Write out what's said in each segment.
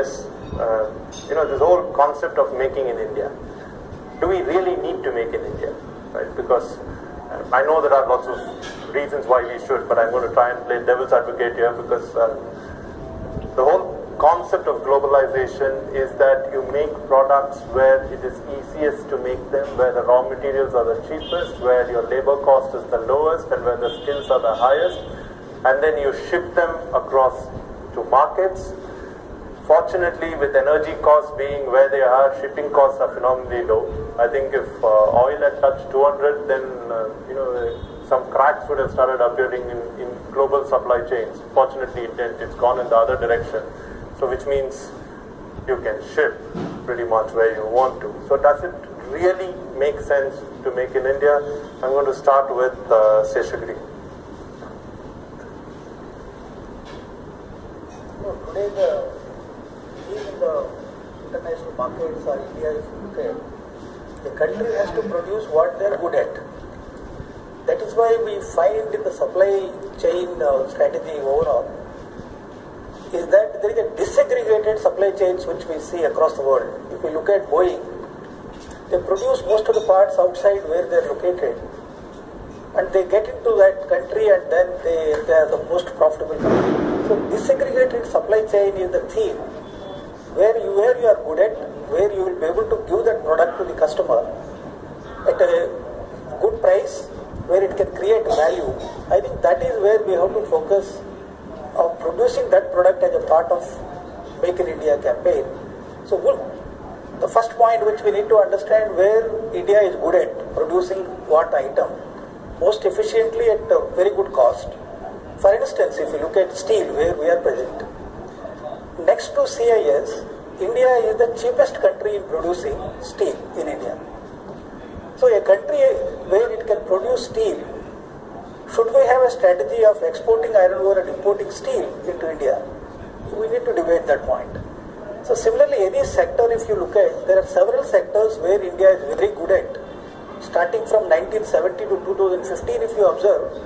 is, this whole concept of making in India. Do we really need to make in India? Right? Because I know there are lots of reasons why we should, but I'm going to try and play devil's advocate here, because the whole concept of globalization is that you make products where it is easiest to make them, where the raw materials are the cheapest, where your labor cost is the lowest, and where the skills are the highest, and then you ship them across to markets. Fortunately, with energy costs being where they are, shipping costs are phenomenally low. I think if oil had touched 200, then some cracks would have started appearing in global supply chains. Fortunately, it didn't. It's gone in the other direction. So which means you can ship pretty much where you want to. So does it really make sense to make in India? I'm going to start with Seshagiri. Today in the international markets or India, if you look at, the country has to produce what they are good at. That is why we find in the supply chain strategy overall is that there is a disaggregated supply chains which we see across the world. If we look at Boeing, they produce most of the parts outside where they are located, and they get into that country, and then they are the most profitable country. So disaggregated supply chain is the theme where you are good at, where you will be able to give that product to the customer at a good price, where it can create value. I think that is where we have to focus of producing that product as a part of Make in India campaign. So the first point which we need to understand, where India is good at producing what item most efficiently at a very good cost. For instance, if you look at steel, where we are present, next to CIS, India is the cheapest country in producing steel in India. So a country where it can produce steel, should we have a strategy of exporting iron ore and importing steel into India? We need to debate that point. So similarly, any sector, if you look at, there are several sectors where India is very good at. Starting from 1970 to 2015, if you observe,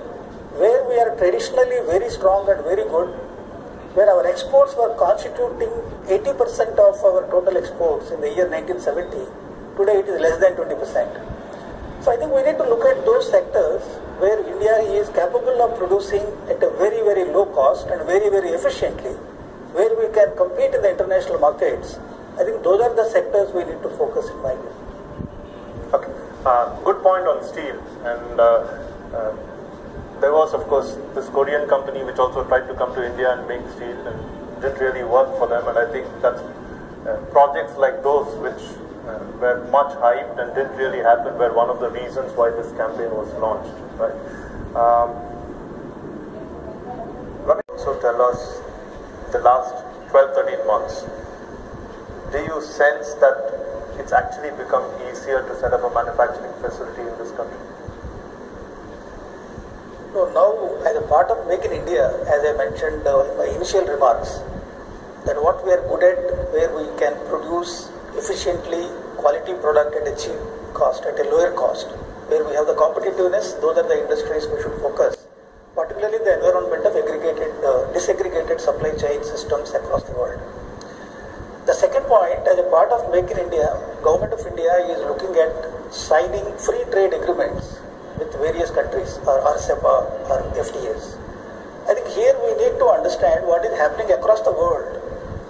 where we are traditionally very strong and very good, where our exports were constituting 80% of our total exports in the year 1970. Today it is less than 20%. So I think we need to look at those sectors where India is capable of producing at a very, very low cost and very, very efficiently, where we can compete in the international markets. I think those are the sectors we need to focus in my view. Okay, good point on steel. And there was, of course, this Korean company which also tried to come to India and make steel, and didn't really work for them. And I think that's projects like those which were much hyped and didn't really happen were one of the reasons why this campaign was launched. Right? So tell us, the last 12-13 months, do you sense that it's actually become easier to set up a manufacturing facility in this country? So now, as a part of Make in India, as I mentioned in my initial remarks, that what we are good at, where we can produce efficiently quality product at a cheap cost, at a lower cost, where we have the competitiveness, those are the industries we should focus, particularly the environment of disaggregated supply chain systems across the world. The second point, as a part of Make in India, Government of India is looking at signing free trade agreements with various countries, or RCEPA or FTAs. I think here we need to understand what is happening across the world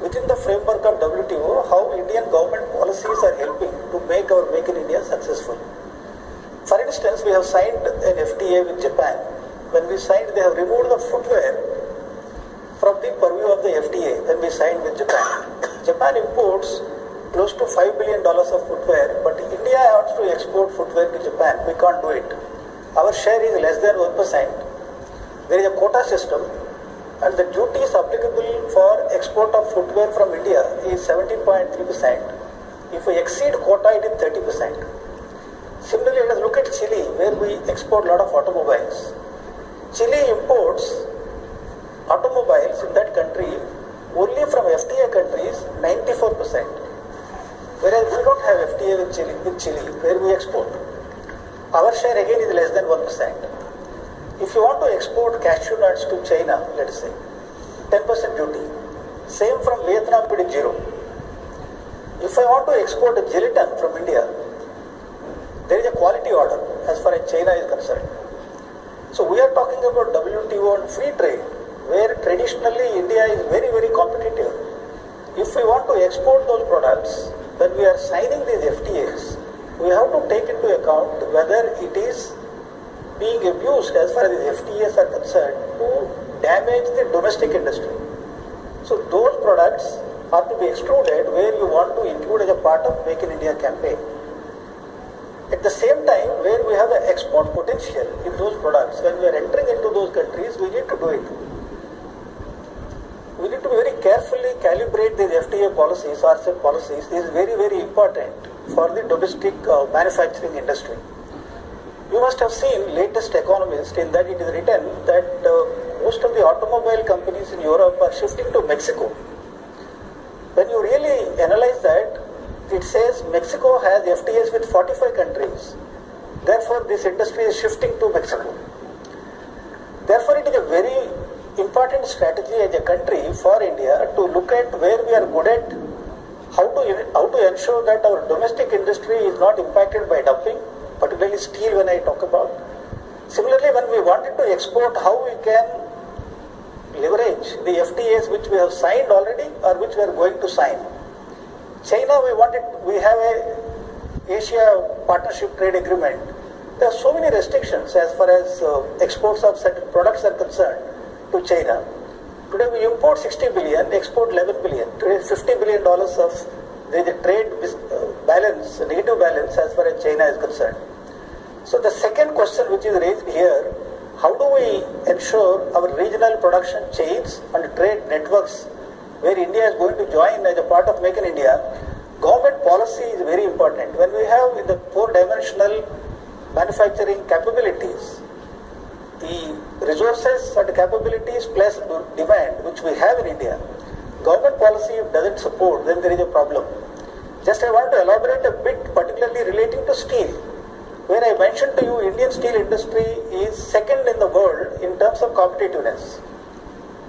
within the framework of WTO, how Indian government policies are helping to make our Make in India successful. For instance, we have signed an FTA with Japan. When we signed, they have removed the footwear from the purview of the FTA when we signed with Japan. Japan imports close to $5 billion of footwear, but India wants to export footwear to Japan. We can't do it. Our share is less than 1%. There is a quota system, and the duties applicable for export of footwear from India is 17.3%. If we exceed quota, it is 30%. Similarly, let us look at Chile, where we export a lot of automobiles. Chile imports automobiles in that country only from FTA countries 94%. Whereas we don't have FTA with Chile, where we export. Our share again is less than 1%. If you want to export cashew nuts to China, let us say, 10% duty. Same from Vietnam, it is 0. If I want to export a gelatin from India, there is a quality order as far as China is concerned. So we are talking about WTO and free trade, where traditionally India is very, very competitive. If we want to export those products, when we are signing these FTAs, we have to take into account whether it is being abused as far as the FTAs are concerned to damage the domestic industry. So those products are to be excluded where you want to include as a part of Make in India campaign. At the same time, where we have an export potential in those products, when we are entering into those countries, we need to do it. We need to very carefully calibrate these FTA policies, RCEP policies. This is very, very important for the domestic manufacturing industry. You must have seen latest Economist in that it is written that most of the automobile companies in Europe are shifting to Mexico. When you really analyze that, it says Mexico has FTAs with 45 countries. Therefore, this industry is shifting to Mexico. Therefore, it is a very important strategy as a country for India to look at where we are good at, how to ensure that our domestic industry is not impacted by dumping, particularly steel when I talk about. Similarly, when we wanted to export, how we can leverage the FTAs which we have signed already or which we are going to sign. China, we have a Asia Partnership Trade Agreement. There are so many restrictions as far as exports of certain products are concerned to China. Today we import 60 billion, export 11 billion. Today $50 billion of the trade balance, negative balance as far as China is concerned. So the second question which is raised here, how do we ensure our regional production chains and trade networks where India is going to join as a part of Make in India? Government policy is very important. When we have the 4-dimensional manufacturing capabilities, the resources and capabilities plus demand which we have in India, government policy doesn't support, then there is a problem. Just I want to elaborate a bit, particularly relating to steel, where I mentioned to you Indian steel industry is second in the world in terms of competitiveness.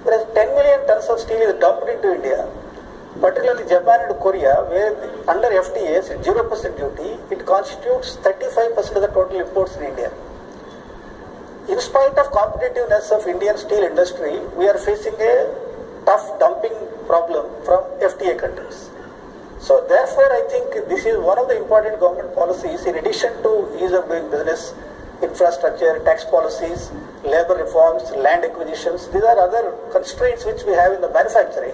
Whereas 10 million tons of steel is dumped into India, particularly Japan and Korea, where under FTAs, 0% duty, it constitutes 35% of the total imports in India. In spite of competitiveness of Indian steel industry, we are facing a tough dumping problem from FTA countries. So therefore, I think this is one of the important government policies in addition to ease of doing business, infrastructure, tax policies, labor reforms, land acquisitions. These are other constraints which we have in the manufacturing.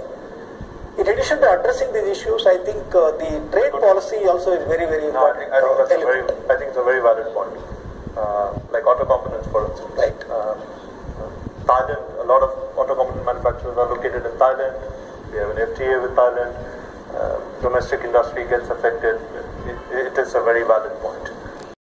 In addition to addressing these issues, I think the trade policy also is very, very important. I think it's a very valid point. Like auto components, for instance. Right. Thailand, a lot of auto component manufacturers are located in Thailand. We have an FTA with Thailand. Domestic industry gets affected. It is a very valid point.